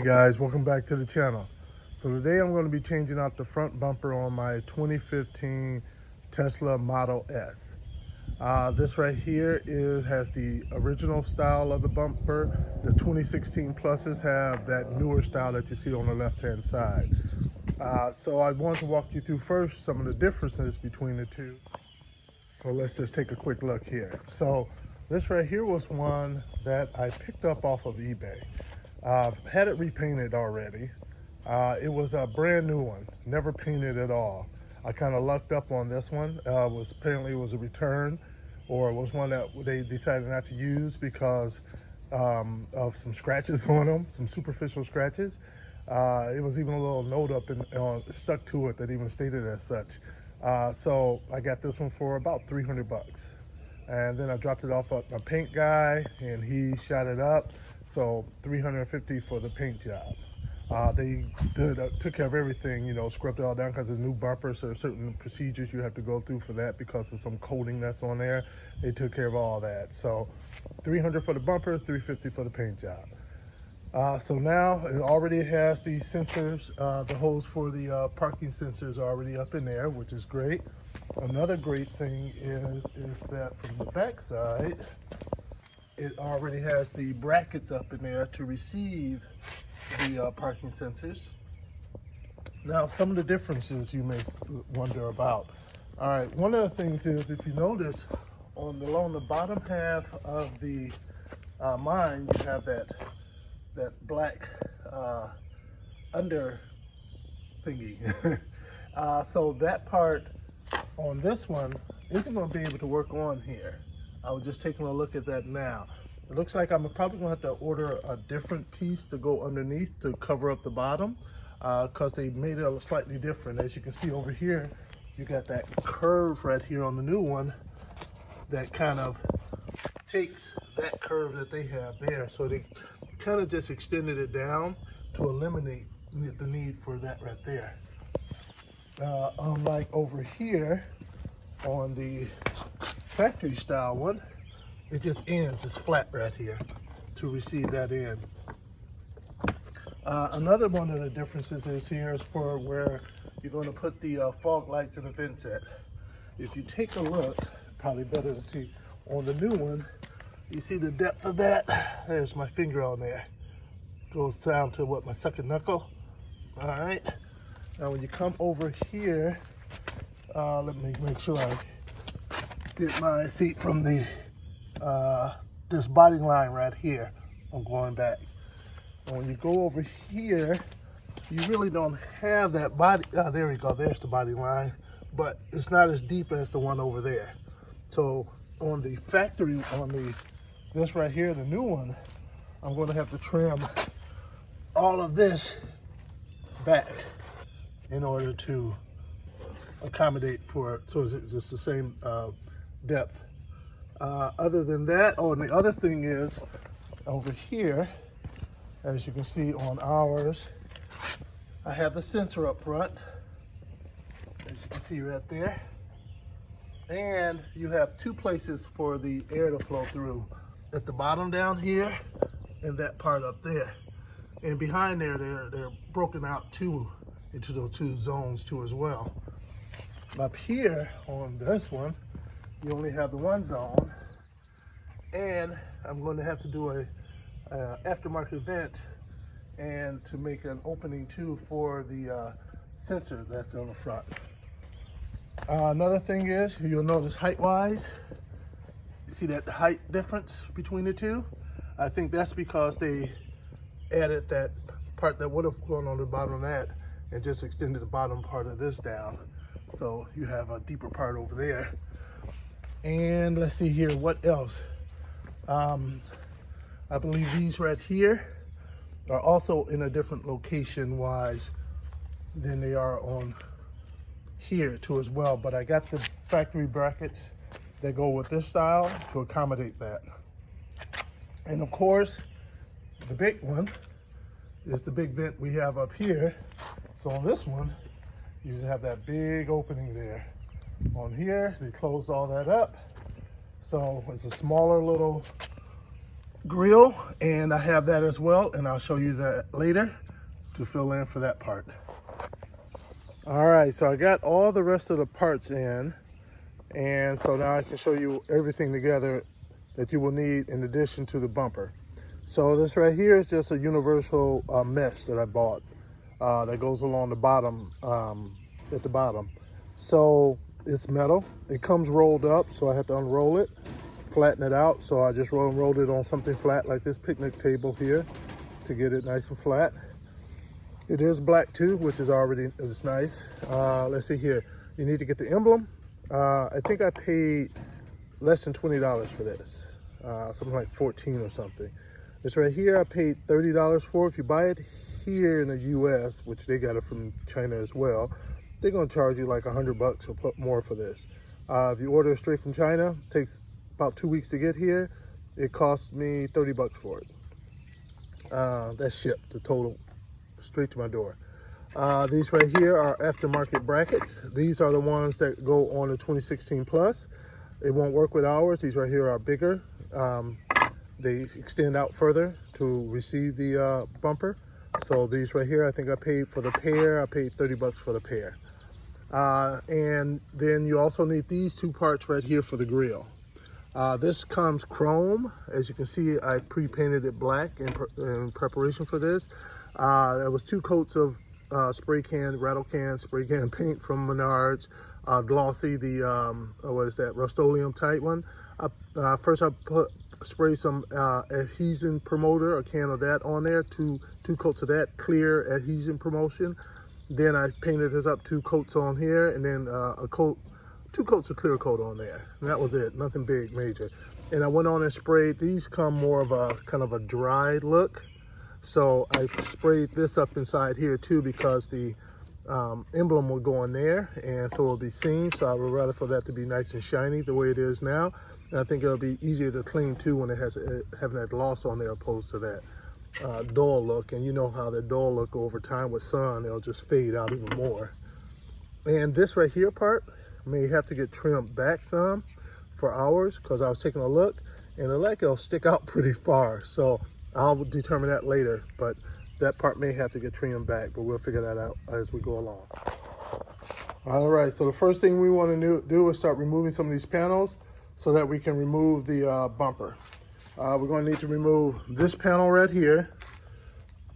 Hey guys, welcome back to the channel. So today I'm going to be changing out the front bumper on my 2015 Tesla Model S. This right here has the original style of the bumper. The 2016 Pluses have that newer style that you see on the left hand side. So I want to walk you through first some of the differences between the two. So let's just take a quick look here. So this right here was one that I picked up off of eBay. Had it repainted already. It was a brand new one, never painted at all. I kind of lucked up on this one. Apparently it was a return, or it was one that they decided not to use because of some scratches on them, some superficial scratches. It was even a little note up stuck to it that even stated as such. So I got this one for about 300 bucks. And then I dropped it off at my paint guy and he shot it up. So 350 for the paint job. They took care of everything, you know, scrubbed it all down because it's new bumpers. So there are certain procedures you have to go through for that because of some coating that's on there. They took care of all that. So 300 for the bumper, 350 for the paint job. So now it already has the sensors, the holes for the parking sensors are already up in there, which is great. Another great thing is that from the back side, it already has the brackets up in there to receive the parking sensors. Now, some of the differences you may wonder about. All right, one of the things is, if you notice, along the bottom half of the mine, you have that black under thingy. So that part on this one isn't going to be able to work on here. I was just taking a look at that now. It looks like I'm probably going to have to order a different piece to go underneath to cover up the bottom because they made it slightly different. As you can see over here, you got that curve right here on the new one that kind of takes that curve that they have there. So they kind of just extended it down to eliminate the need for that right there. Unlike over here on the factory style one, it just ends, it's flat right here to receive that end. Another one of the differences is here is for where you're going to put the fog lights and the vents at. If you take a look, probably better to see on the new one, you see the depth of that? There's my finger on there. Goes down to what, my second knuckle? All right. Now when you come over here, let me make sure I get my seat from the this body line right here. I'm going back. And when you go over here, you really don't have that body. There we go. There's the body line, but it's not as deep as the one over there. So on the factory, this right here, the new one, I'm going to have to trim all of this back in order to accommodate for it, so it's just the same depth. Other than that, oh, and the other thing is over here, as you can see on ours, I have the sensor up front, as you can see right there, and you have two places for the air to flow through, at the bottom down here and that part up there, and behind there they're broken out into those two zones too as well. Up here on this one, you only have the one zone, and I'm going to have to do a aftermarket vent and to make an opening too for the sensor that's on the front. Another thing is, you'll notice height-wise, you see that height difference between the two? I think that's because they added that part that would have gone on the bottom of that and just extended the bottom part of this down. So you have a deeper part over there. And let's see here, what else? I believe these right here are also in a different location wise than they are on here too as well. But I got the factory brackets that go with this style to accommodate that. And of course, the big one is the big vent we have up here. So on this one, you just have that big opening there. On here, they closed all that up. So it's a smaller little grill, and I have that as well, and I'll show you that later to fill in for that part. All right, so I got all the rest of the parts in, and so now I can show you everything together that you will need in addition to the bumper. So this right here is just a universal mesh that I bought that goes along the bottom, at the bottom. So it's metal, it comes rolled up, so I have to unroll it, flatten it out. So I just rolled it on something flat like this picnic table here to get it nice and flat. It is black too, which is nice. Let's see here. You need to get the emblem. I think I paid less than $20 for this. Something like 14 or something. This right here, I paid $30 for. If you buy it here in the US, which they got it from China as well, they're gonna charge you like $100 or more for this. If you order it straight from China, it takes about 2 weeks to get here. It cost me $30 for it. That's shipped, the total, straight to my door. These right here are aftermarket brackets. These are the ones that go on the 2016 Plus. It won't work with ours. These right here are bigger. They extend out further to receive the bumper. So these right here, I think I paid for the pair. I paid $30 for the pair. And then you also need these two parts right here for the grill. This comes chrome. As you can see, I pre-painted it black in preparation for this. There was 2 coats of rattle can spray can paint from Menards, glossy, the what is that, Rust-Oleum type one. First I spray some adhesion promoter, a can of that on there, two coats of that clear adhesion promotion. Then I painted this up 2 coats on here, and then 2 coats of clear coat on there. And that was it, nothing big, major. And I went on and sprayed, these come more of a kind of a dry look. So I sprayed this up inside here too, because the emblem will go in there, and so it'll be seen. So I would rather for that to be nice and shiny the way it is now. And I think it'll be easier to clean too when it has having that gloss on there opposed to that dull look. And you know how the dull look over time with sun, it'll just fade out even more. And this right here part may have to get trimmed back some for ours, because I was taking a look and it'll stick out pretty far. So I'll determine that later, but that part may have to get trimmed back, but we'll figure that out as we go along. All right, so the first thing we want to do is start removing some of these panels so that we can remove the bumper. We're going to need to remove this panel right here,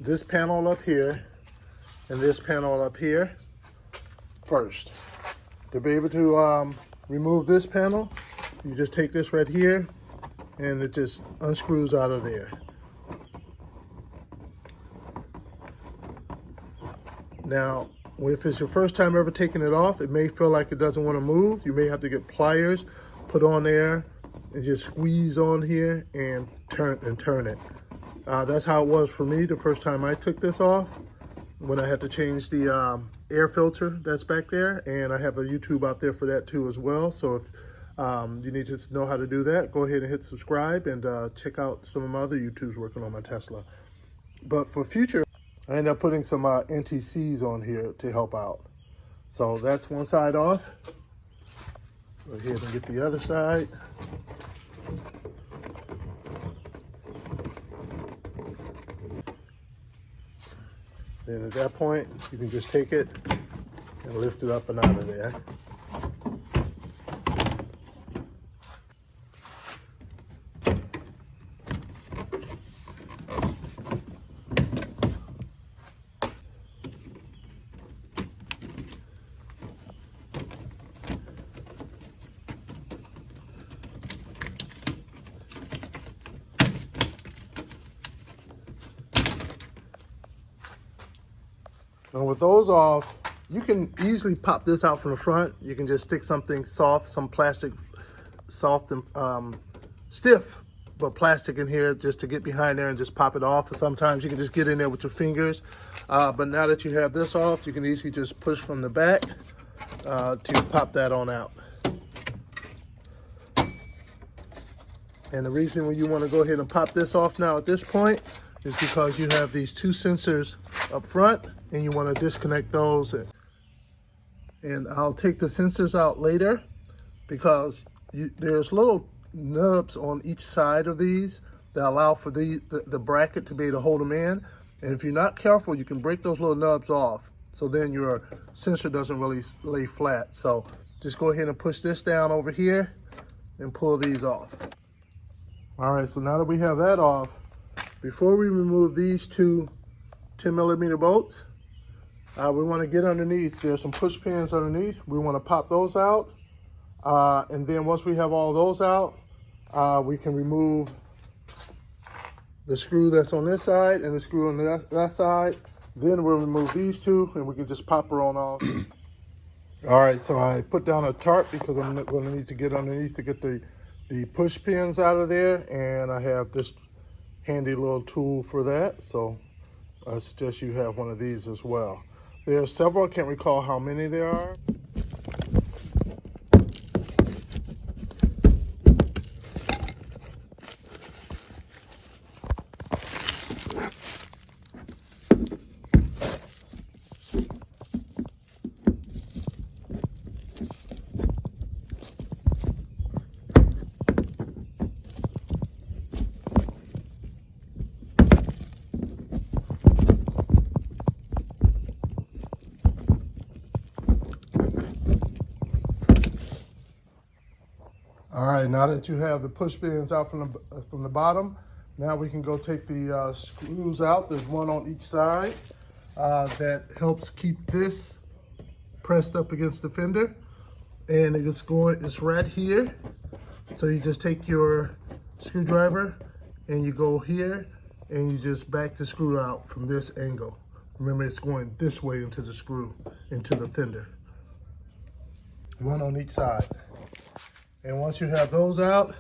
this panel up here, and this panel up here first. To be able to remove this panel, you just take this right here and it just unscrews out of there. Now, if it's your first time ever taking it off, it may feel like it doesn't want to move. You may have to get pliers, put on there, and just squeeze on here and turn it. That's how it was for me the first time I took this off, when I had to change the air filter that's back there. And I have a YouTube out there for that too as well. So if you need to know how to do that, go ahead and hit subscribe and check out some of my other YouTubes working on my Tesla. But for future, I end up putting some NTCs on here to help out. So that's one side off. Go ahead and get the other side. Then at that point, you can just take it and lift it up and out of there. And with those off, you can easily pop this out from the front. You can just stick something soft, some plastic, soft and stiff, but plastic in here just to get behind there and just pop it off. Or sometimes you can just get in there with your fingers. But now that you have this off, you can easily just push from the back to pop that on out. And the reason when you want to go ahead and pop this off now at this point is because you have these 2 sensors up front, and you want to disconnect those. And I'll take the sensors out later, because there's little nubs on each side of these that allow for the bracket to be able to hold them in. And if you're not careful, you can break those little nubs off. So then your sensor doesn't really lay flat. So just go ahead and push this down over here and pull these off. All right, so now that we have that off, before we remove these two 10mm bolts, we want to get underneath. There's some push pins underneath. We want to pop those out. And then once we have all those out, we can remove the screw that's on this side and the screw on that side. Then we'll remove these two and we can just pop her on off. All right, so I put down a tarp because I'm going to need to get underneath to get the push pins out of there. And I have this handy little tool for that. So I suggest you have one of these as well. There are several, I can't recall how many there are. All right, now that you have the push pins out from the bottom, now we can go take the screws out. There's one on each side that helps keep this pressed up against the fender. And it's right here. So you just take your screwdriver and you go here and you just back the screw out from this angle. Remember, it's going this way into the screw, into the fender. One on each side. And once you have those out,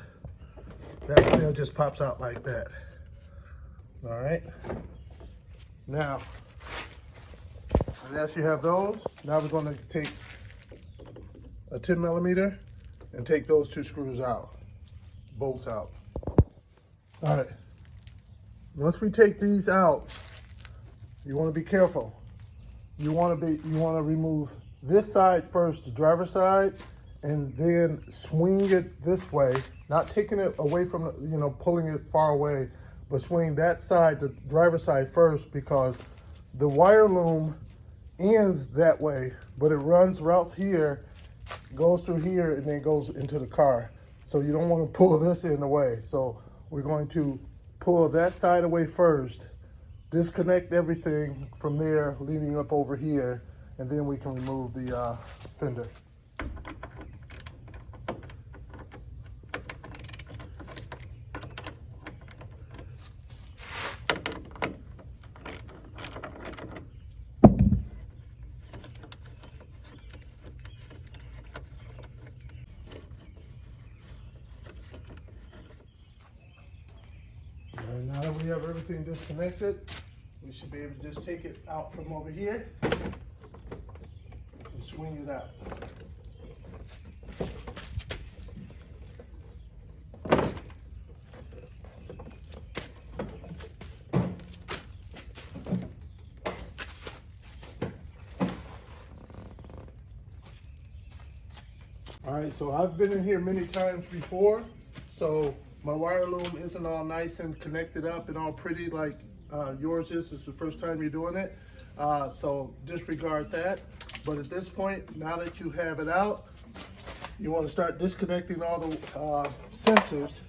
that tail just pops out like that. All right. Now, as you have those, now we're going to take a 10mm and take those two screws out, bolts out. All right. Once we take these out, you want to be careful. You want to remove this side first, the driver's side, and then swing it this way, not taking it away from, pulling it far away, but swing that side, the driver's side first, because the wire loom ends that way, but it routes here, goes through here, and then goes into the car. So you don't want to pull this in the way. So we're going to pull that side away first, disconnect everything from there, leading up over here, and then we can remove the fender. And now that we have everything disconnected, we should be able to just take it out from over here and swing it out. All right, so I've been in here many times before, so my wire loom isn't all nice and connected up and all pretty like yours is. It's the first time you're doing it, so disregard that. But at this point, now that you have it out, you want to start disconnecting all the sensors.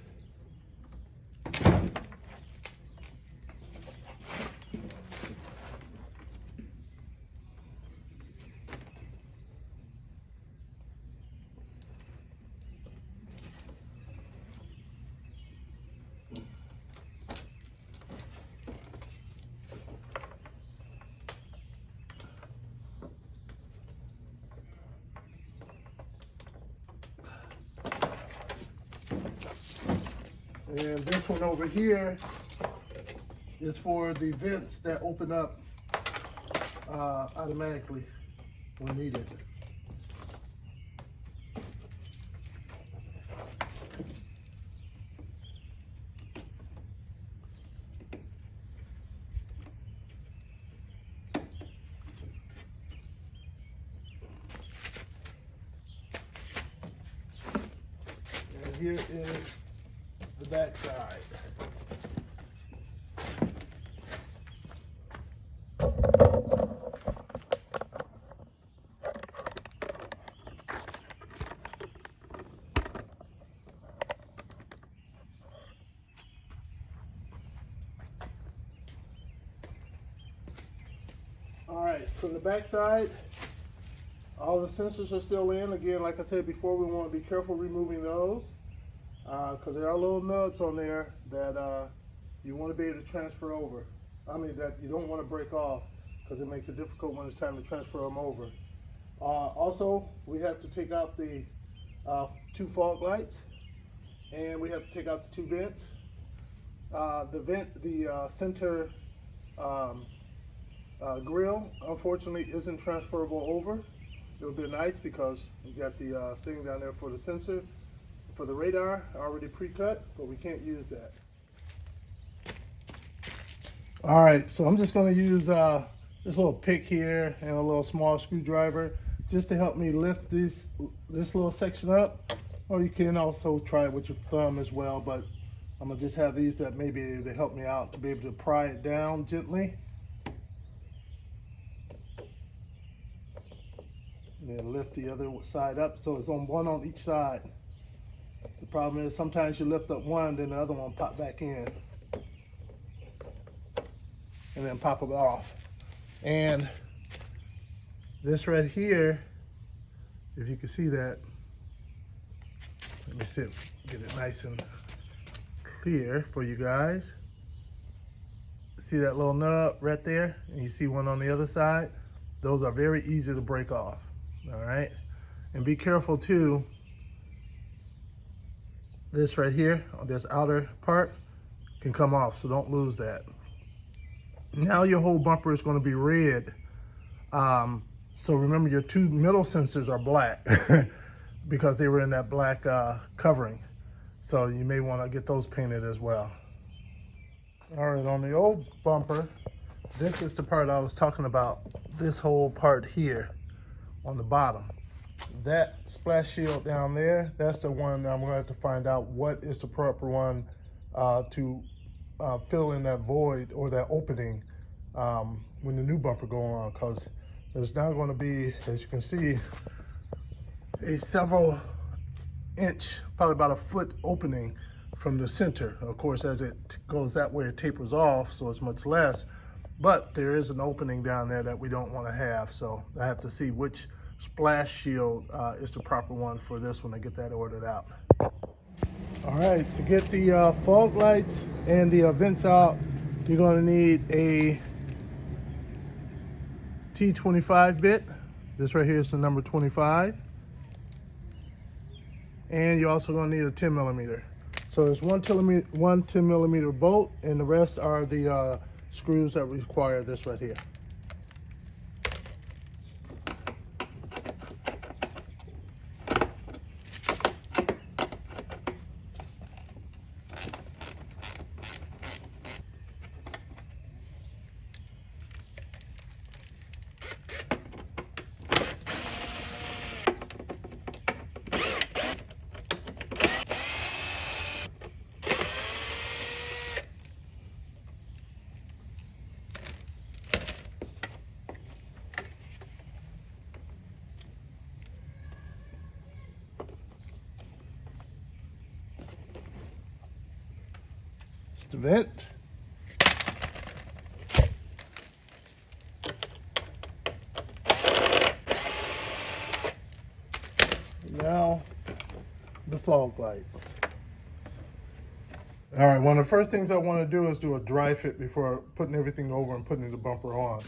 And this one over here is for the vents that open up automatically when needed. And here is the back side. from the back side, all the sensors are still in. Again, like I said before, we want to be careful removing those because there are little nubs on there that you want to be able to transfer over. I mean, that you don't want to break off because it makes it difficult when it's time to transfer them over. Also, we have to take out the 2 fog lights, and we have to take out the 2 vents. The center grill, unfortunately, isn't transferable over. It would be nice because we got the thing down there for the sensor, for the radar, already pre-cut, but we can't use that. All right, so I'm just going to use this little pick here and a little small screwdriver just to help me lift this little section up. Or you can also try it with your thumb as well, but I'm gonna just have these that maybe to help me out to be able to pry it down gently. And then lift the other side up so it's on one on each side. The problem is sometimes you lift up one, then the other one pop back in. And then pop it off. And this right here, if you can see that, let me see, get it nice and clear for you guys. See that little nub right there? And you see one on the other side? Those are very easy to break off, all right? And be careful too, this right here, on this outer part, can come off, so don't lose that. Now your whole bumper is gonna be red. So remember your 2 middle sensors are black because they were in that black covering. So you may wanna get those painted as well. All right, on the old bumper, this is the part I was talking about, this whole part here on the bottom. That splash shield down there, that's the one that I'm gonna have to find out what is the proper one to fill in that void or that opening when the new bumper go on, because there's now going to be, as you can see, a several inch, probably about a foot opening from the center. Of course, as it goes that way, it tapers off, so it's much less, but there is an opening down there that we don't want to have, so I have to see which splash shield is the proper one for this one to get that ordered out. All right, to get the fog lights and the vents out, you're going to need a T25 bit. This right here is the number 25. And you're also going to need a 10 millimeter. So there's one 10 millimeter bolt, and the rest are the screws that require this right here. The vent. Now the fog light. All right, one of the first things I want to do is do a dry fit before putting everything over and putting the bumper on.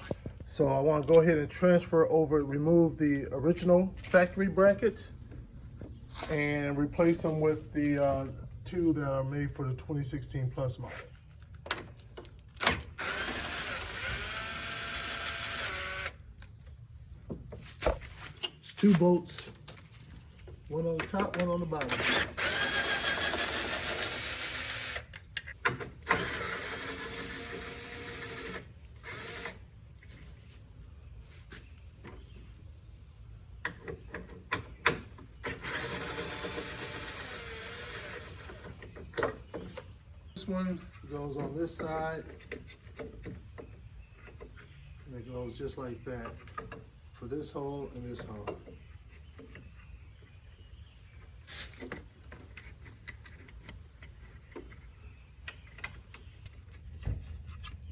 So I want to go ahead and transfer over, remove the original factory brackets and replace them with the 2 that are made for the 2016 Plus model. It's 2 bolts, one on the top, one on the bottom. This one goes on this side, and it goes just like that for this hole and this hole.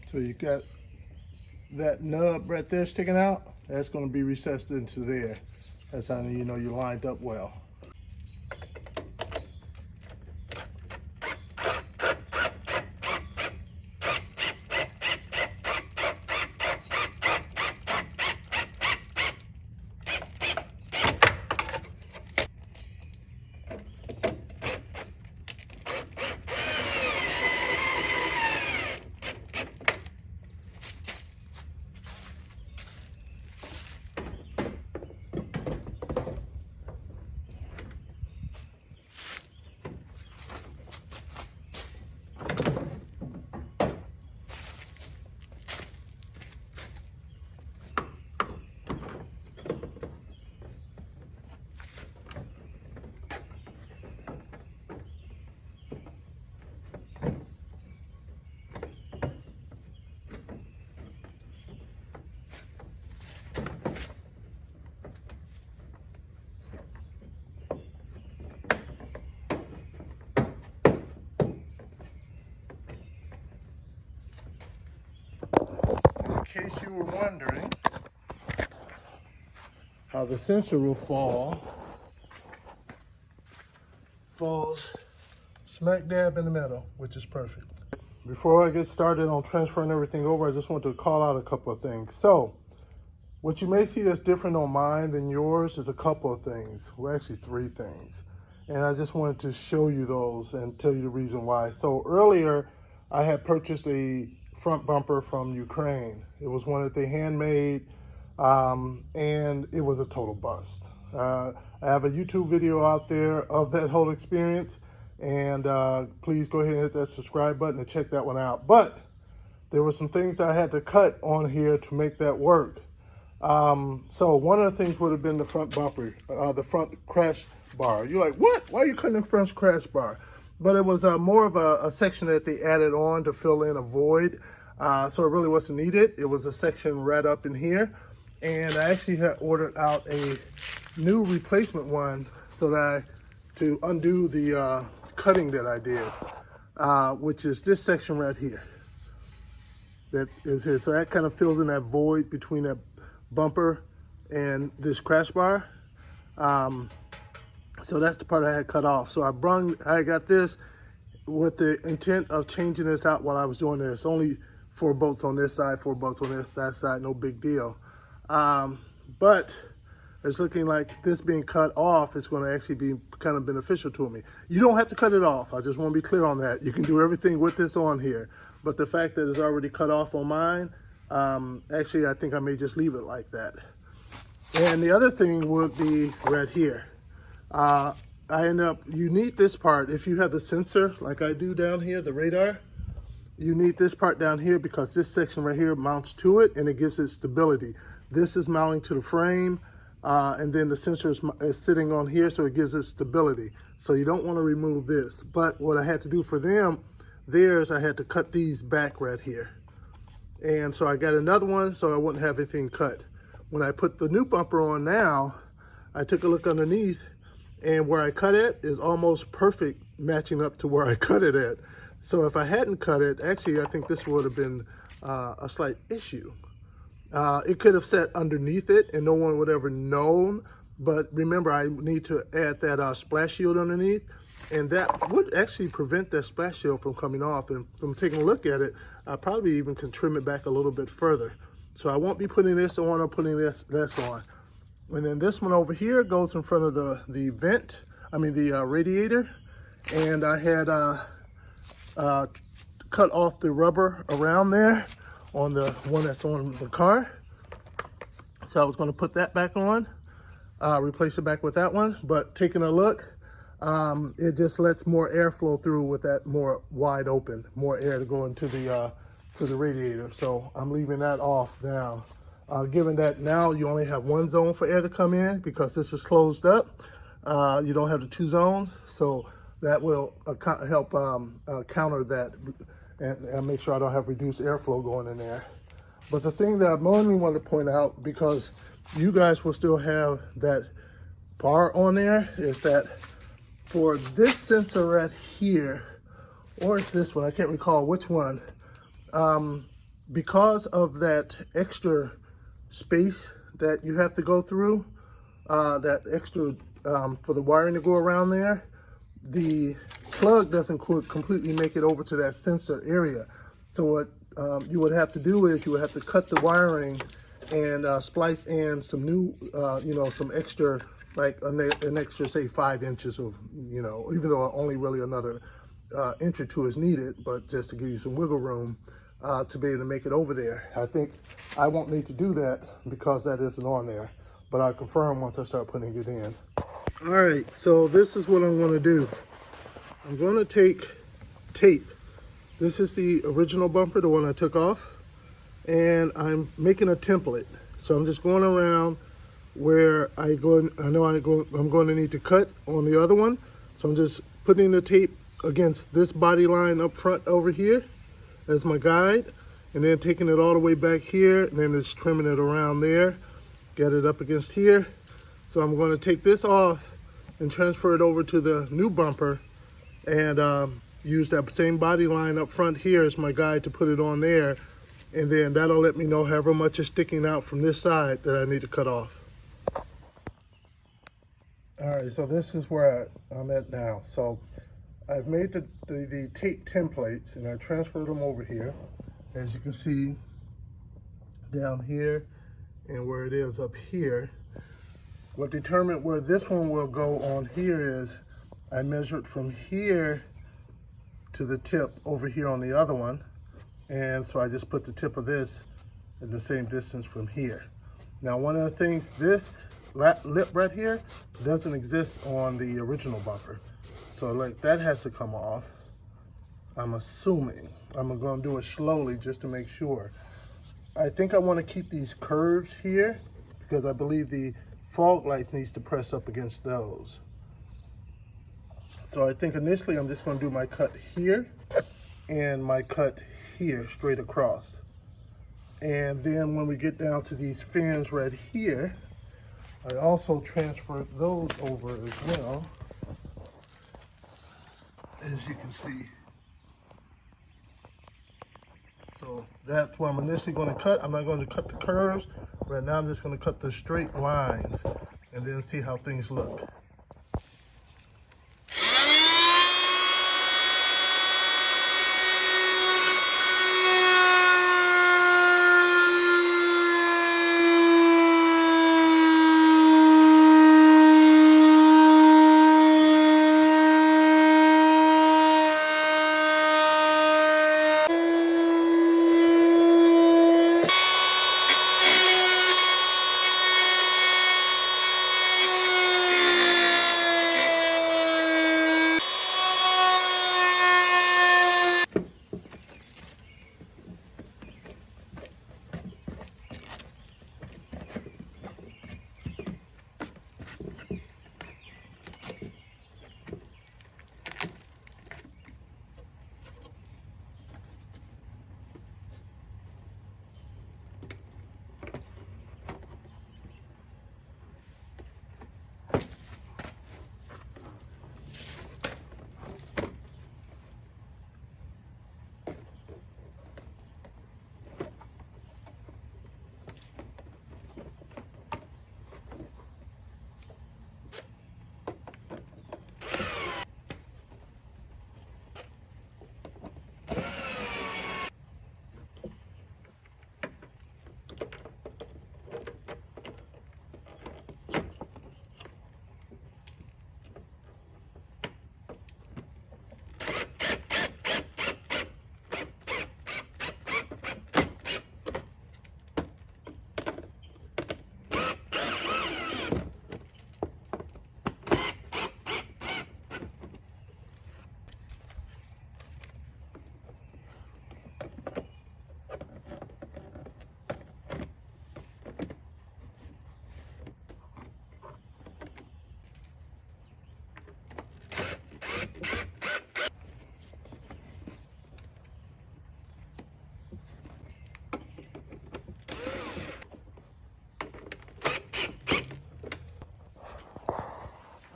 So you got that nub right there sticking out, that's going to be recessed into there. That's how you know you lined up well. In case you were wondering how the sensor will falls smack dab in the middle, which is perfect. Before I get started on transferring everything over, I just want to call out a couple of things. So what you may see that's different on mine than yours is a couple of things. Well, actually 3 things. And I just wanted to show you those and tell you the reason why. So earlier I had purchased a front bumper from Ukraine. It was one that they handmade, and it was a total bust. I have a YouTube video out there of that whole experience, and please go ahead and hit that subscribe button and check that one out. But there were some things I had to cut on here to make that work. So one of the things would have been the front bumper, the front crash bar. You're like, what? Why are you cutting the front crash bar? But it was more of a section that they added on to fill in a void. So it really wasn't needed. It was a section right up in here. And I actually had ordered out a new replacement one so that to undo the cutting that I did, which is this section right here. That is here. So that kind of fills in that void between that bumper and this crash bar. So that's the part I had cut off. So I got this with the intent of changing this out while I was doing this. Only 4 bolts on this side, 4 bolts on that side, no big deal. But it's looking like this being cut off is going to actually be kind of beneficial to me. You don't have to cut it off. I just want to be clear on that. You can do everything with this on here. But the fact that it's already cut off on mine, actually I think I may just leave it like that. And the other thing would be right here. You need this part if you have the sensor like I do down here, the radar. You need this part down here because this section right here mounts to it and it gives it stability. This is mounting to the frame, and then the sensor is sitting on here, so it gives it stability. So you don't want to remove this. But what I had to do for theirs, I had to cut these back right here. And so I got another one so I wouldn't have anything cut. When I put the new bumper on now, I took a look underneath, and where I cut it is almost perfect matching up to where I cut it at. So if I hadn't cut it, actually I think this would have been a slight issue. It could have sat underneath it and no one would ever known. But remember, I need to add that splash shield underneath, and that would actually prevent that splash shield from coming off. And from taking a look at it, I probably even can trim it back a little bit further. So I won't be putting this on or putting this on. And then this one over here goes in front of the radiator. And I had cut off the rubber around there on the one that's on the car. So I was going to put that back on, replace it back with that one. But taking a look, it just lets more air flow through with that more wide open, more air to go into the radiator. So I'm leaving that off now. Given that now you only have 1 zone for air to come in because this is closed up, you don't have the 2 zones. So that will help counter that and make sure I don't have reduced airflow going in there. But the thing that I mainly want to point out, because you guys will still have that bar on there, is that for this sensor right here, or it's this one, I can't recall which one, because of that extra space that you have to go through, that extra for the wiring to go around there, the plug doesn't completely make it over to that sensor area. So what you would have to do is you would have to cut the wiring and splice in some new, some extra, like an extra, say 5 inches of, even though only really another inch or two is needed, but just to give you some wiggle room to be able to make it over there. I think I won't need to do that because that isn't on there, but I'll confirm once I start putting it in. All right, so this is what I'm going to do. I'm going to take tape. This is the original bumper, the one I took off, and I'm making a template. So I'm just going around where I'm going to need to cut on the other one. So I'm just putting the tape against this body line up front over here as my guide, and then taking it all the way back here, and then just trimming it around there, get it up against here. So I'm going to take this off and transfer it over to the new bumper, and use that same body line up front here as my guide to put it on there, and then that'll let me know however much is sticking out from this side that I need to cut off. All right, so this is where I'm at now. So I've made the tape templates, and I transferred them over here, as you can see down here and where it is up here. What determined where this one will go on here is I measured from here to the tip over here on the other one, and so I just put the tip of this at the same distance from here. Now, one of the things, this lip right here doesn't exist on the original bumper, so like that has to come off. I'm assuming I'm going to do it slowly just to make sure. I think I want to keep these curves here because I believe the fog lights needs to press up against those. So I think initially I'm just going to do my cut here and my cut here straight across. And then when we get down to these fins right here, I also transferred those over as well, as you can see. So that's where I'm initially going to cut. I'm not going to cut the curves. Right now I'm just going to cut the straight lines and then see how things look.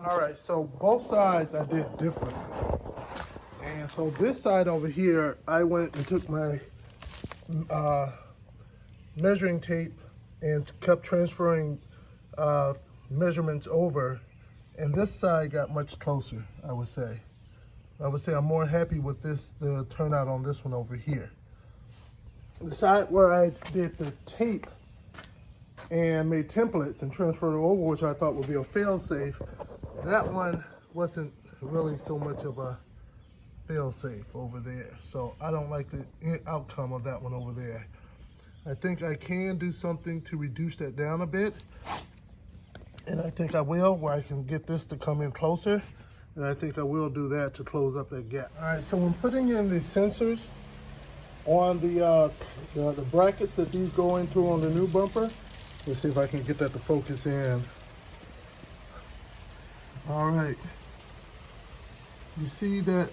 All right, so both sides I did differently. And so this side over here, I went and took my measuring tape and kept transferring measurements over, and this side got much closer, I would say. I'm more happy with this, the turnout on this one over here. The side where I did the tape and made templates and transferred it over, which I thought would be a fail-safe, that one wasn't really so much of a fail-safe over there. So I don't like the outcome of that one over there. I think I can do something to reduce that down a bit. And I think I will, where I can get this to come in closer. And I think I will do that to close up that gap. All right, so when putting in the sensors on the brackets that these go into on the new bumper, let's see if I can get that to focus in. All right. You see that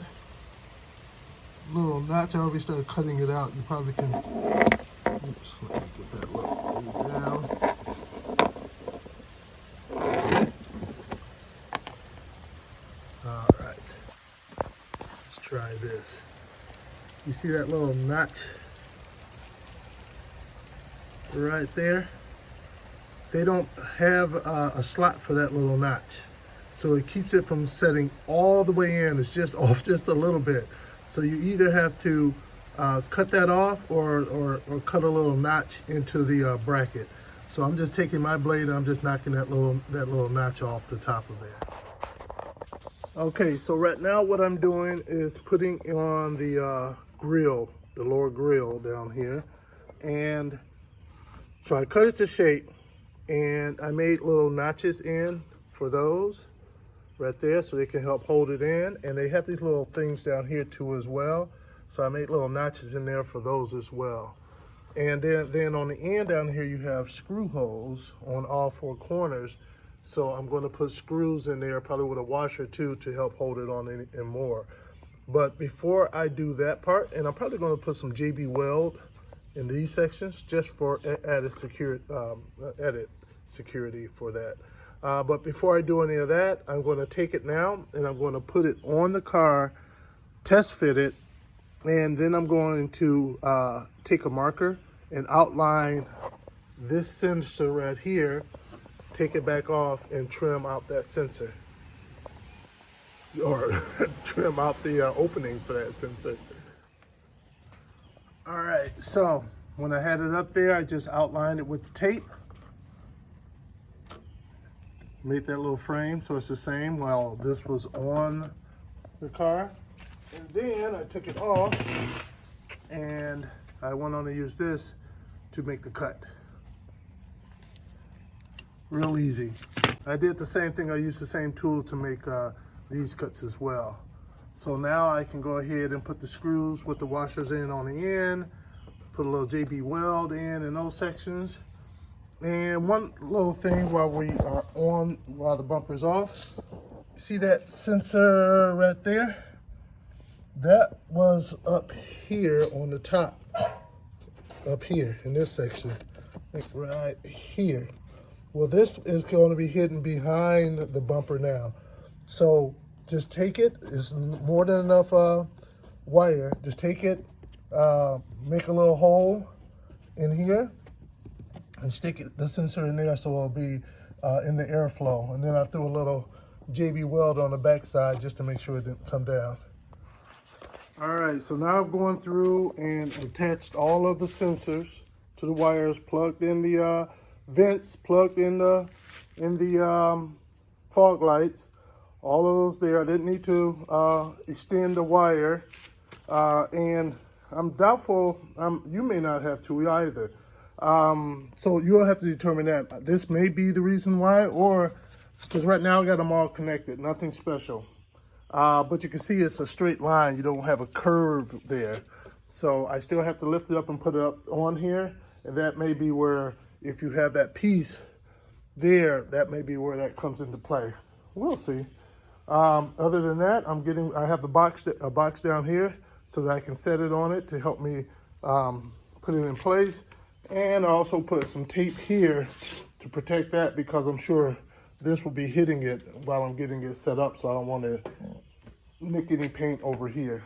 little notch? I already started cutting it out. You probably can, oops, let me get that little thing down. All right, let's try this. You see that little notch right there? They don't have a slot for that little notch. So it keeps it from setting all the way in. It's just off just a little bit. So you either have to cut that off or cut a little notch into the bracket. So I'm just taking my blade and I'm just knocking that little notch off the top of there. Okay, so right now what I'm doing is putting on the grill, the lower grill down here. And so I cut it to shape and I made little notches in for those right there so they can help hold it in. And they have these little things down here too as well. So I made little notches in there for those as well. And then on the end down here you have screw holes on all four corners. So I'm going to put screws in there, probably with a washer too, to help hold it on and more. But before I do that part, and I'm probably going to put some JB Weld in these sections just for added security for that. But before I do any of that, I'm going to take it now and I'm going to put it on the car, test fit it, and then I'm going to take a marker and outline this sensor right here, take it back off and trim out that sensor, or trim out the opening for that sensor. All right, so when I had it up there, I just outlined it with the tape. Made that little frame so it's the same while this was on the car. And then I took it off and I went on to use this to make the cut. Real easy. I did the same thing. I used the same tool to make these cuts as well. So now I can go ahead and put the screws with the washers in on the end, put a little JB Weld in those sections. And one little thing while the bumper's off, see that sensor right there? That was up here on the top, up here in this section, like right here. Well, this is going to be hidden behind the bumper now. So just take it, it's more than enough wire. Just take it, make a little hole in here and stick the sensor in there so it'll be in the airflow. And then I threw a little JB Weld on the back side just to make sure it didn't come down. All right, so now I've gone through and attached all of the sensors to the wires, plugged in the vents, plugged in the fog lights, all of those there. I didn't need to extend the wire, and I'm doubtful, you may not have to either. So you'll have to determine that. This may be the reason why, or because right now I got them all connected, nothing special. But you can see it's a straight line. You don't have a curve there. So I still have to lift it up and put it up on here. And that may be where, if you have that piece there, that may be where that comes into play. We'll see. Other than that, I have a box down here so that I can set it on it to help me put it in place. And I also put some tape here to protect that because I'm sure this will be hitting it while I'm getting it set up, so I don't want to nick any paint over here.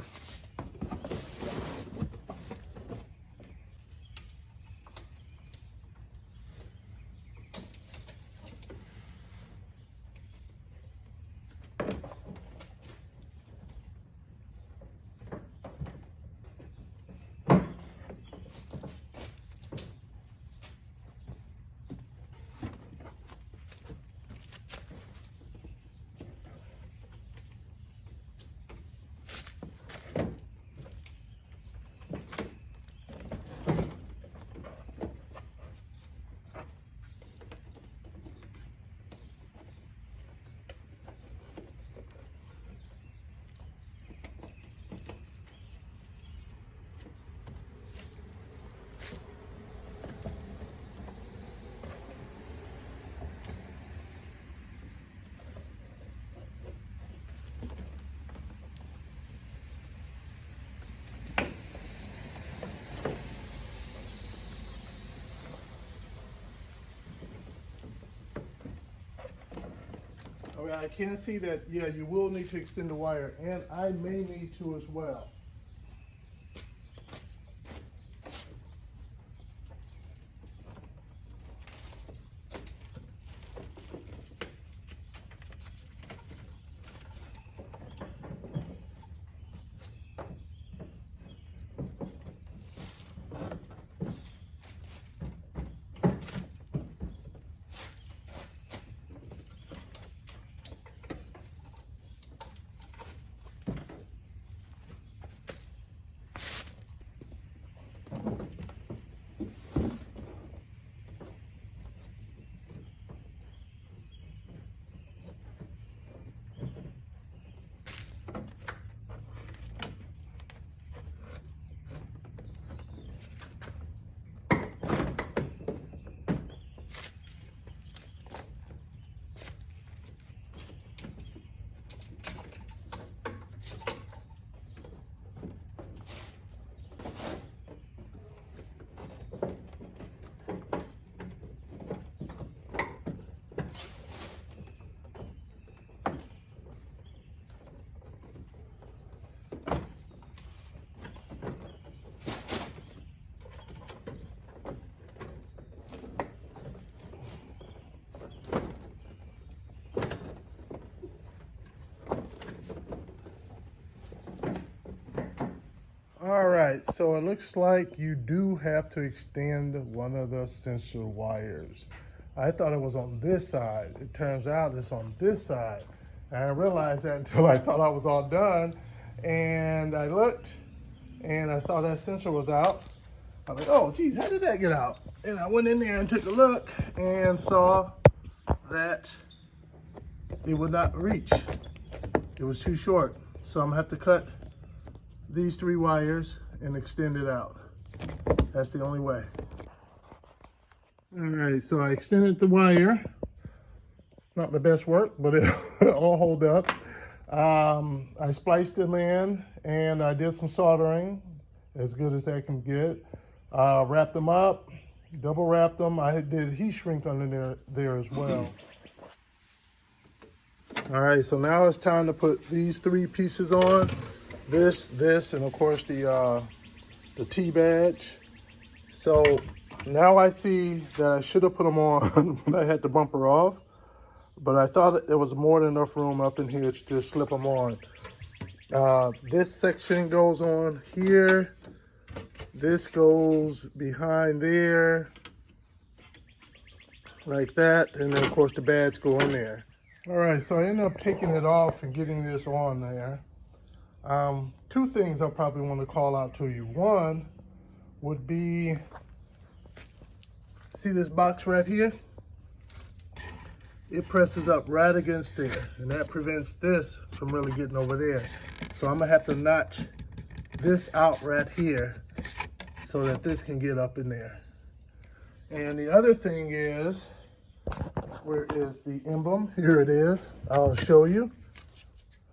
Okay, I can see that, yeah, you will need to extend the wire, and I may need to as well. All right, so it looks like you do have to extend one of the sensor wires. I thought it was on this side. It turns out it's on this side. And I didn't realize that until I thought I was all done. And I looked and I saw that sensor was out. I was like, oh geez, how did that get out? And I went in there and took a look and saw that it would not reach. It was too short. So I'm gonna have to cut these 3 wires and extend it out. That's the only way. All right, so I extended the wire. Not the best work, but it all hold up. I spliced them in and I did some soldering, as good as that can get. Wrapped them up, double wrapped them. I did heat shrink under there as well. All right, so now it's time to put these 3 pieces on. This, and of course the T badge. So now I see that I should have put them on when I had the bumper off, but I thought there was more than enough room up in here to just slip them on. This section goes on here. This goes behind there, like that, and then of course the badge go in there. All right, so I ended up taking it off and getting this on there. 2 things I probably want to call out to you. One would be, see this box right here? It presses up right against there, and that prevents this from really getting over there. So I'm gonna have to notch this out right here so that this can get up in there. And the other thing is, where is the emblem? Here it is. I'll show you.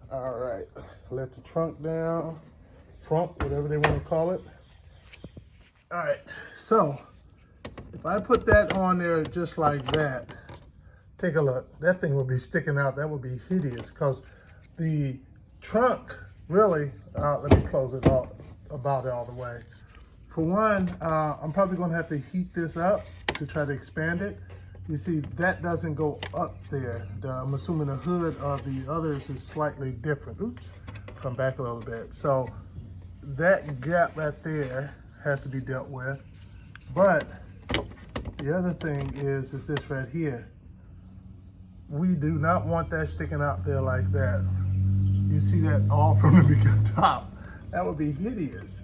All right, let the trunk down, front, whatever they want to call it. All right, so if I put that on there just like that, take a look. That thing would be sticking out. That would be hideous because the trunk really, let me close it all, about it all the way. For one, I'm probably going to have to heat this up to try to expand it. You see, that doesn't go up there. I'm assuming the hood of the others is slightly different. Oops, come back a little bit. So that gap right there has to be dealt with. But the other thing is this right here. We do not want that sticking out there like that. You see that all from the top. That would be hideous.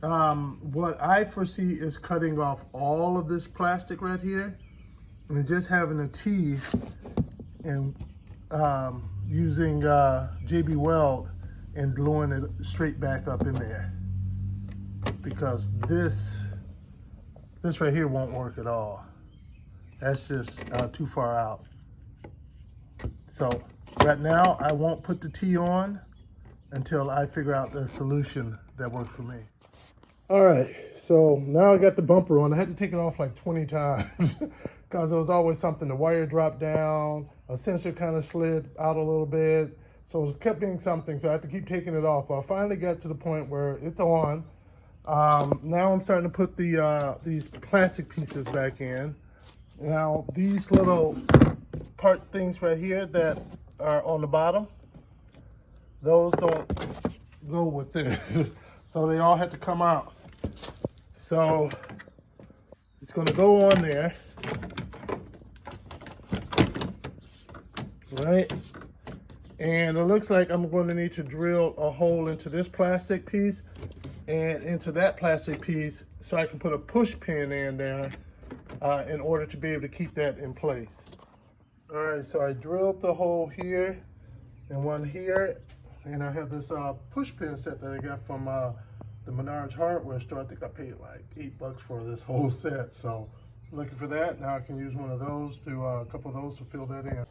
What I foresee is cutting off all of this plastic right here and just having a T and using JB Weld and gluing it straight back up in there, because this right here won't work at all. That's just too far out. So right now I won't put the T on until I figure out the solution that works for me. All right, so now I got the bumper on. I had to take it off like 20 times because there was always something. The wire dropped down, sensor kind of slid out a little bit. So it kept being something, so I had to keep taking it off. But I finally got to the point where it's on. Now I'm starting to put these plastic pieces back in. Now these little part things right here that are on the bottom, those don't go with this. So they all had to come out. So it's going to go on there, right? And it looks like I'm going to need to drill a hole into this plastic piece and into that plastic piece so I can put a push pin in there in order to be able to keep that in place. All right, so I drilled the hole here and one here, and I have this push pin set that I got from the Menards hardware store. I think I paid like $8 for this whole set. So looking for that. Now I can use one of those to, a couple of those to fill that in.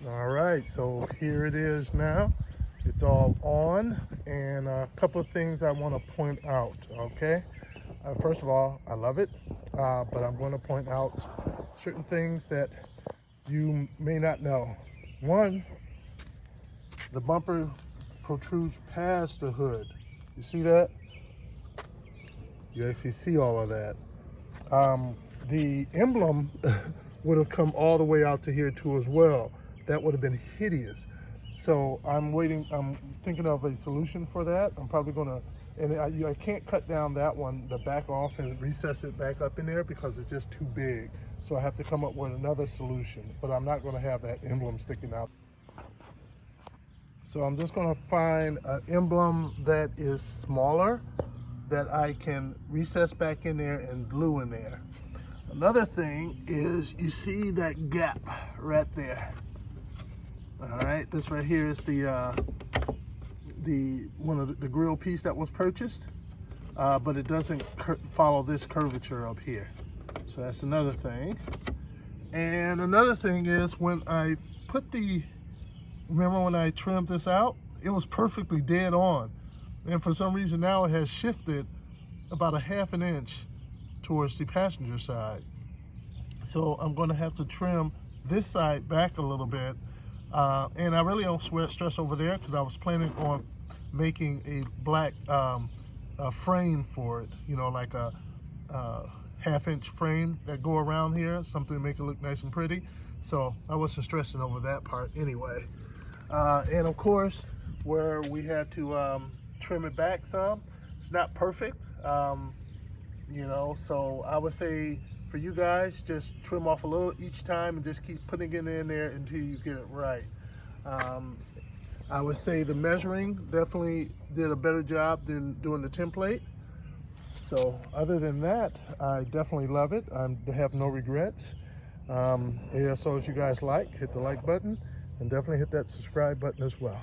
All right, so here it is now. It's all on, and a couple of things I want to point out, okay? First of all, I love it, but I'm going to point out certain things that you may not know. One, the bumper protrudes past the hood. You see that? You actually see all of that. The emblem would have come all the way out to here too as well. That would have been hideous. So I'm thinking of a solution for that. I'm probably gonna, and I can't cut down that one, the back off and recess it back up in there because it's just too big. So I have to come up with another solution, but I'm not gonna have that emblem sticking out. So I'm just gonna find an emblem that is smaller that I can recess back in there and glue in there. Another thing is, you see that gap right there. All right, this right here is the grill piece that was purchased, but it doesn't follow this curvature up here. So that's another thing. And another thing is, when I put remember when I trimmed this out, it was perfectly dead on. And for some reason now it has shifted about 1/2 inch towards the passenger side. So I'm gonna have to trim this side back a little bit. And I really don't stress over there because I was planning on making a black frame for it, you know, like a 1/2 inch frame that go around here, something to make it look nice and pretty. So I wasn't stressing over that part anyway. And of course, where we had to trim it back some, it's not perfect, you know, so I would say for you guys, just trim off a little each time and just keep putting it in there until you get it right. I would say the measuring definitely did a better job than doing the template. So other than that, I definitely love it. I have no regrets. Yeah, so if you guys hit the like button and definitely hit that subscribe button as well.